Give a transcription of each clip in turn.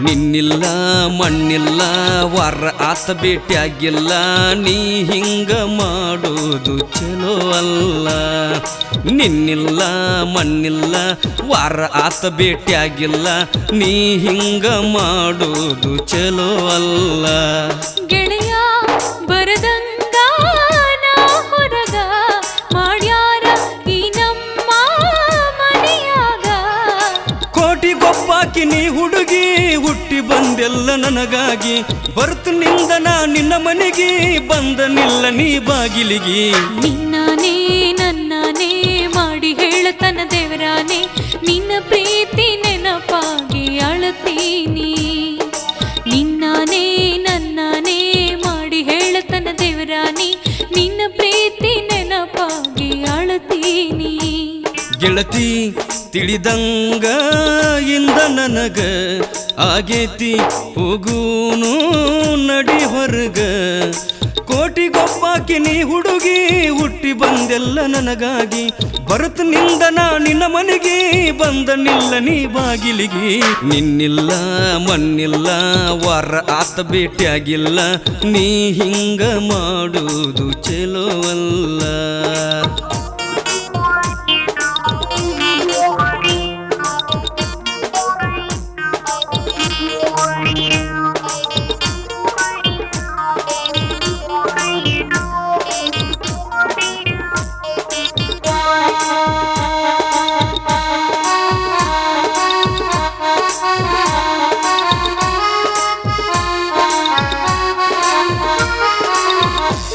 ನಿನ್ನಿಲ್ಲ ಮಣ್ಣಿಲ್ಲ ವಾರ ಆತ ಭೇಟಿಯಾಗಿಲ್ಲ ನೀ ಹಿಂಗ ಮಾಡೋದು ಚಲೋ ಅಲ್ಲ ನಿನ್ನಿಲ್ಲ ಮಣ್ಣಿಲ್ಲ ವಾರ ಆತ ಭೇಟಿಯಾಗಿಲ್ಲ ನೀ ಹಿಂಗ ಮಾಡೋದು ಚಲೋ ಅಲ್ಲ ಗೆಳೆಯ ಬರದಂಗ ನಾ ಹೊರಗ ಮಾಡ್ಯಾರ ಈ ನಮ್ಮ ಮನೆಯಾಗ ಕೋಟಿಗೊಬ್ಬಾಕಿ ನೀ ಹುಡುಗಿ ಹುಟ್ಟಿ ಬಂದೆಲ್ಲ ನನಗಾಗಿ ಬರ್ತು ನಿಂದ ನಾ ನಿನ್ನ ಮನೆಗೆ ಬಂದನಿಲ್ಲ ನೀ ಬಾಗಿಲಿಗೆ ನಿನ್ನಾನೇ ನನ್ನಾನೇ ಮಾಡಿ ಹೇಳತನ ದೇವರಾನೇ ನಿನ್ನ ಪ್ರೀತಿ ನೆನಪಾಗಿ ಅಳತೀನಿ ನಿನ್ನಾನೇ ನನ್ನಾನೇ ಮಾಡಿ ಹೇಳತನ ದೇವರಾನೇ ನಿನ್ನ ಪ್ರೀತಿ ನೆನಪಾಗಿ ಅಳತೀನಿ ಗೆಳತಿ ತಿಳಿದಂಗ ಇಂದ ನನಗ ಆಗೇತಿ ಹೋಗೂನು ನಡಿ ಹೊರಗ ಕೋಟಿಗೊಬ್ಬಾಕಿ ನೀ ಹುಡುಗಿ ಹುಟ್ಟಿ ಬಂದೆಲ್ಲ ನನಗಾಗಿ ಬರುತ್ತ ನಿಂದ ನಾ ನಿನ್ನ ಮನೆಗೆ ಬಂದನಿಲ್ಲ ನೀ ಬಾಗಿಲಿಗೆ ನಿನ್ನಿಲ್ಲ ಮಣ್ಣಿಲ್ಲ ವಾರ ಆತ ಭೇಟಿಯಾಗಿಲ್ಲ ನೀ ಹಿಂಗ ಮಾಡುವುದು ಚಲೋ ಅಲ್ಲ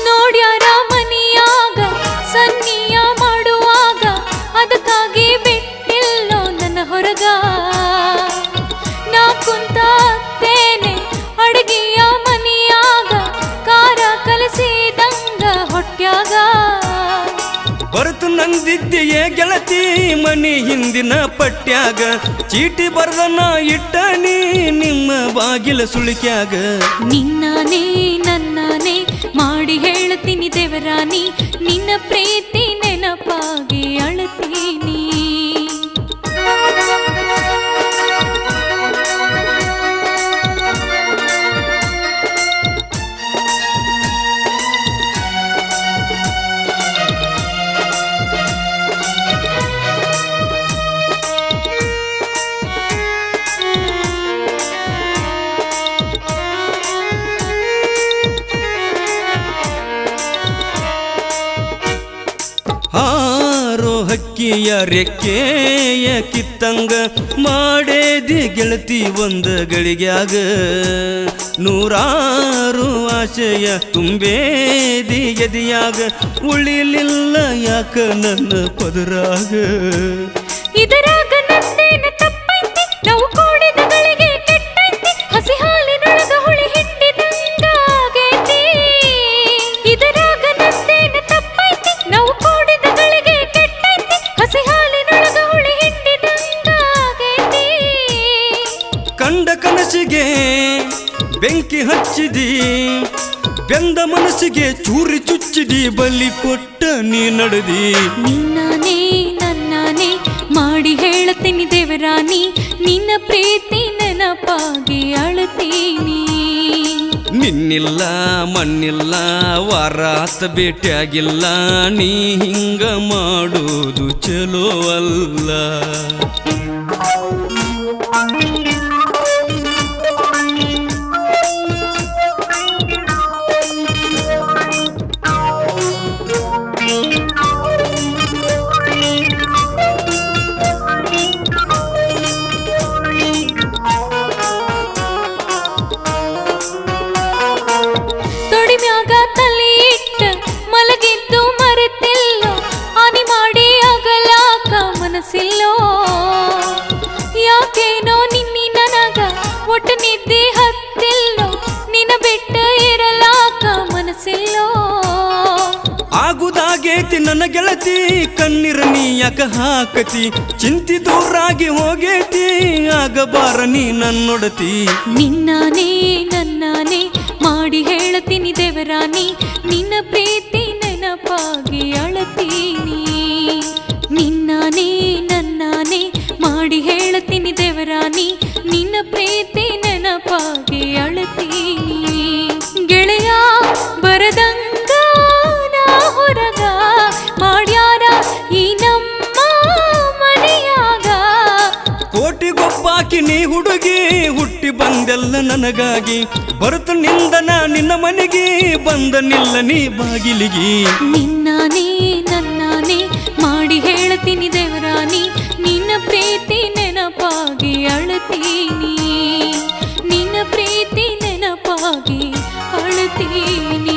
ನೋಡ್ಯಾರ ಮನಿಯಾಗ ಸನ್ನಿಯ ಮಾಡುವಾಗ ಅದಕ್ಕಾಗಿ ಬಿಟ್ಟಿಲ್ಲೋ ನನ್ನ ಹೊರಗ ನಾ ಕುಂತೇನೆ ಅಡಗಿಯ ಮನಿಯಾಗ ಕಾರ ಕಲಸಿದಂಗ ಹೊಟ್ಯಾಗ ಬರುತ್ತು ನಂದಿದ್ದೆಯೇ ಗೆಳತಿ ಮನಿ ಹಿಂದಿನ ಪಟ್ಯಾಗ ಚೀಟಿ ಬರ್ದನ ಇಟ್ಟ ನೀ ನಿಮ್ಮ ಬಾಗಿಲ ಸುಳಿಕ್ಯಾಗ ನಿನ್ನಾನೇ ನನ್ನಾನೇ ಮಾಡಿ ಹೇಳ್ತೀನಿ ದೇವರಾನಿ ನಿನ್ನ ಪ್ರೀತಿ ನೆನಪಾಗಿ ಅಳತೀನಿ ಹಾರೋ ಹಕ್ಕಿಯ ರೆಕ್ಕೆಯ ಕಿತ್ತಂಗ ಮಾಡೇದಿ ಗೆಳತಿ ಒಂದ ಗಳಿಗ್ಯಾಗ ನೂರಾರು ಆಶಯ ತುಂಬೇದಿ ಎದಿಯಾಗ ಉಳಿಲಿಲ್ಲ ಯಾಕ ನನ್ನ ಪದರಾಗ ಇದರಾಗ ನಂದೇನ ತಪ್ಪೈತಿ ನಾವು ಕೂಡಿದ ಗಳಿಗೆ ಕೆಟ್ಟೈತಿ ಹಸಿ ಹಾಲಿನೊಳಗ ಹುಳಿ ಹಿಟ್ಟಿದಂಗಾಗೈತಿ ಇದರಾಗ ನಂದೇನ ತಪ್ಪೈತಿ ನಾವು ಕೂಡಿದ ಗಳಿಗೆ ಕೆಟ್ಟೈತಿ ಹಸಿ ಹಾಲಿನೊಳಗ ಹುಳಿ ಹಿಟ್ಟಿದಂಗಾಗೈತಿ ಕಂಡ ಕನಸಿಗೆ ಬೆಂಕಿ ಹಚ್ಚಿದಿ ಬೆಂದ ಮನಸ್ಸಿಗೆ ಚೂರಿ ಚುಚ್ಚಿದಿ ಬಲಿ ಕೊಟ್ಟ ನೀ ನಡೆದಿ ನಿನ್ನಾನೇ ನನ್ನಾನೇ ಮಾಡಿ ಹೇಳ್ತೀನಿ ದೇವರಾನಿ ನಿನ್ನ ಪ್ರೀತಿ ನೆನಪಾಗಿ ಅಳತೀನಿ ನಿನ್ನಿಲ್ಲ ಮಣ್ಣಿಲ್ಲ ವಾರ ಆತ ಭೇಟಿಯಾಗಿಲ್ಲ ನೀ ಹಿಂಗ ಮಾಡೋದು ಚಲೋ ಅಲ್ಲ ತೊಡಿಮ್ಯಾಗ ತಲೆ ಇಟ್ಟು ಮಲಗಿದ್ದು ಮರೆತಿಲ್ಲೋ ಆನಿ ಮಾಡಿ ಅಗಲಾಕ ಮನಸ್ಸಿಲ್ಲೋ ಯಾಕೇನೋ ನಿನ್ನಿ ನನಗ ಒಟ್ಟು ನಿದ್ದೆ ಹತ್ತಿಲ್ಲೋ ನಿನ್ನ ಬಿಟ್ಟ ಇರಲಾಕ ಮನಸ್ಸಿಲ್ಲೋ ಆಗುದಾಗೇತಿ ನನ್ನ ಗೆಳತಿ ಕಣ್ಣೀರ ನೀ ಯಾಕ ಹಾಕತಿ ಚಿಂತಿ ದೂರಾಗಿ ಹೋಗೇತಿ ಆಗಬಾರ ನೀ ನನ್ನೊಡತಿ ನಿನ್ನಾನೇ ನನ್ನಾನೇ ಮಾಡಿ ಹೇಳ್ತೀನಿ ದೇವರಾನಿ ನಿನ್ನ ಪ್ರೀತಿ ನೆನಪಾಗಿ ಅಳತೀನಿ ನಿನ್ನಾನೇ ನನ್ನಾನೇ ಮಾಡಿ ಹೇಳ್ತೀನಿ ದೇವರಾನಿ ನಿನ್ನ ಪ್ರೀತಿ ನೆನಪಾಗಿ ಹುಡುಗಿ ಹುಟ್ಟಿ ಬಂದೆಲ್ಲ ನನಗಾಗಿ ಬರುತ್ತ ನಿಂದನ ನಿನ್ನ ಮನೆಗೆ ಬಂದನಿಲ್ಲ ನೀ ಬಾಗಿಲಿಗೆ ನಿನ್ನಾನೇ ನನ್ನಾನೇ ಮಾಡಿ ಹೇಳ್ತೀನಿ ದೇವರಾನಿ ನಿನ್ನ ಪ್ರೀತಿ ನೆನಪಾಗಿ ಅಳತೀನಿ ನಿನ್ನ ಪ್ರೀತಿ ನೆನಪಾಗಿ ಅಳತೀನಿ